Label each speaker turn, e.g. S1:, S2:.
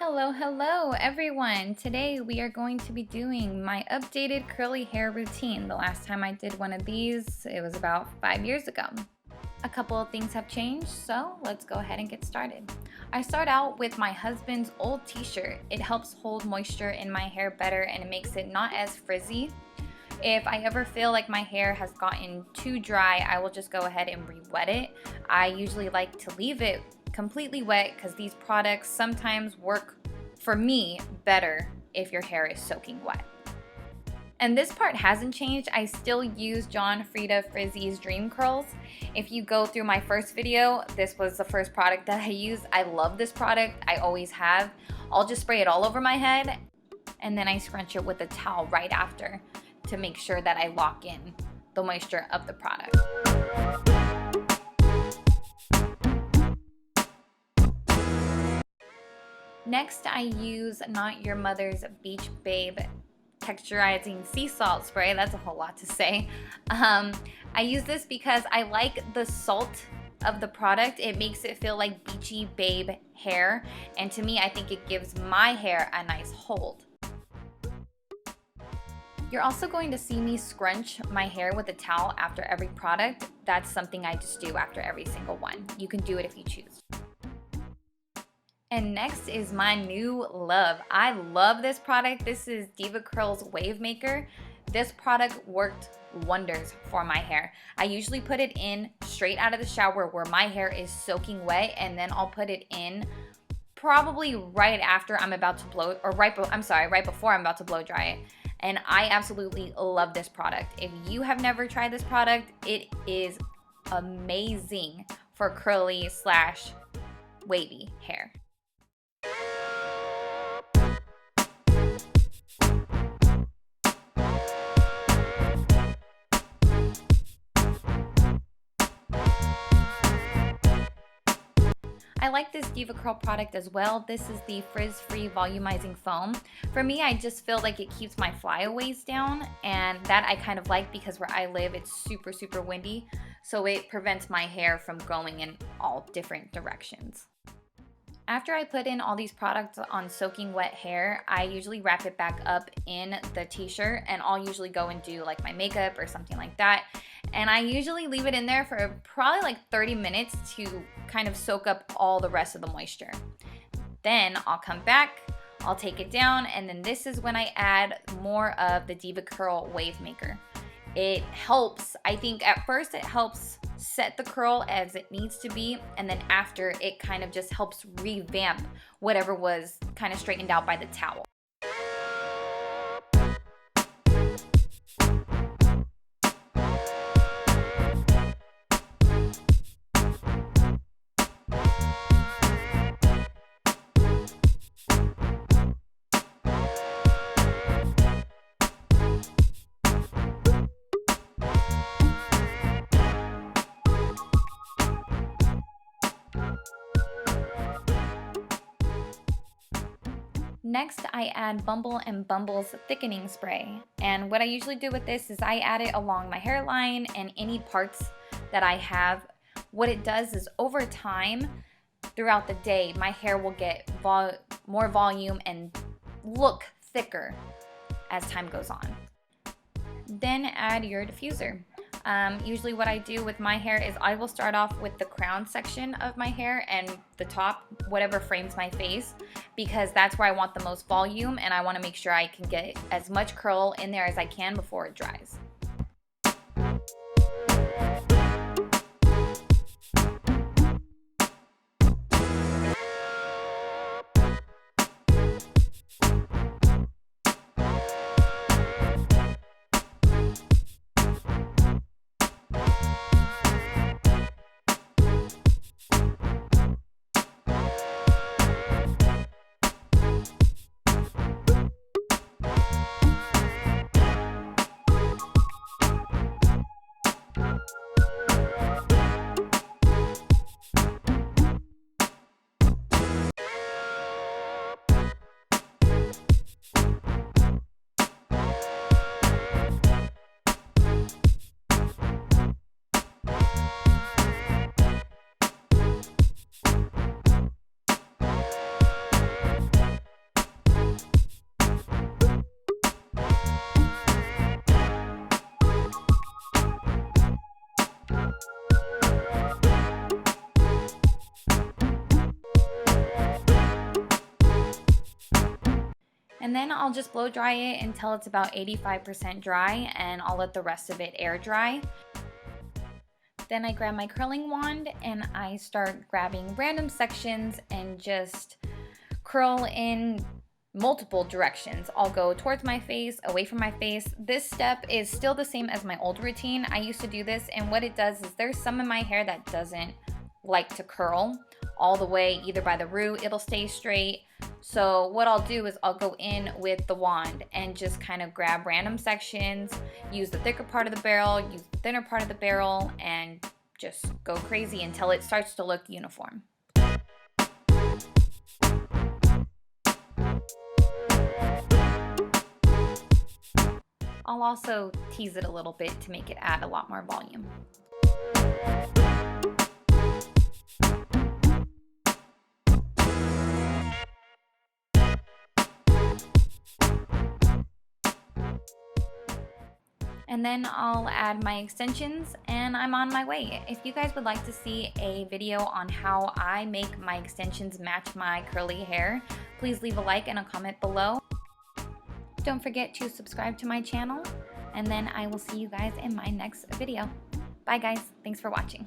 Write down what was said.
S1: Hello everyone. Today we are going to be doing my updated curly hair routine. The last time I did one of these, it was about 5 years ago. A couple of things have changed, so let's go ahead and get started. I start out with my husband's old t-shirt. It helps hold moisture in my hair better and it makes it not as frizzy. If I ever feel like my hair has gotten too dry, I will just go ahead and re-wet it. I usually like to leave it completely wet because these products sometimes work for me better if your hair is soaking wet. And this part hasn't changed. I still use Frieda Frizzy's Dream Curls. If you go through my first video, this was the first product that I used. I love this product. I always have. I'll just spray it all over my head and then I scrunch it with a towel right after to make sure that I lock in the moisture of the product. Next, I use Not Your Mother's Beach Babe Texturizing Sea Salt Spray. That's a whole lot to say. I use this because I like the salt of the product. It makes it feel like beachy babe hair. And to me, I think it gives my hair a nice hold. You're also going to see me scrunch my hair with a towel after every product. That's something I just do after every single one. You can do it if you choose. And next is my new love. I love this product. This is Deva Curl's Wave Maker. This product worked wonders for my hair. I usually put it in straight out of the shower where my hair is soaking wet, and then I'll put it in probably right after I'm about to blow, or right before I'm about to blow dry it. And I absolutely love this product. If you have never tried this product, it is amazing for curly / wavy hair. I like this Deva Curl product as well. This is the Frizz Free Volumizing Foam. For me, I just feel like it keeps my flyaways down, and that I kind of like because where I live, it's super windy, so it prevents my hair from going in all different directions. After I put in all these products on soaking wet hair, I usually wrap it back up in the t-shirt, and I'll usually go and do like my makeup or something like that. And I usually leave it in there for probably like 30 minutes to kind of soak up all the rest of the moisture. Then I'll come back, I'll take it down, and then this is when I add more of the Deva Curl Wave Maker. It helps, I think at first it helps set the curl as it needs to be, and then after it kind of just helps revamp whatever was kind of straightened out by the towel. Next, I add Bumble and Bumble's Thickening Spray. And what I usually do with this is I add it along my hairline and any parts that I have. What it does is over time, throughout the day, my hair will get more volume and look thicker as time goes on. Then add your diffuser. Usually what I do with my hair is I will start off with the crown section of my hair and the top, whatever frames my face, because that's where I want the most volume and I want to make sure I can get as much curl in there as I can before it dries. And then I'll just blow dry it until it's about 85% dry, and I'll let the rest of it air dry. Then I grab my curling wand and I start grabbing random sections and just curl in multiple directions. I'll go towards my face, away from my face. This step is still the same as my old routine. I used to do this, and what it does is there's some in my hair that doesn't like to curl all the way, either by the root, it'll stay straight. So what I'll do is I'll go in with the wand and just kind of grab random sections, use the thicker part of the barrel, use the thinner part of the barrel, and just go crazy until it starts to look uniform. I'll also tease it a little bit to make it add a lot more volume. And then I'll add my extensions and I'm on my way. If you guys would like to see a video on how I make my extensions match my curly hair, please leave a like and a comment below. Don't forget to subscribe to my channel, and then I will see you guys in my next video. Bye guys, thanks for watching.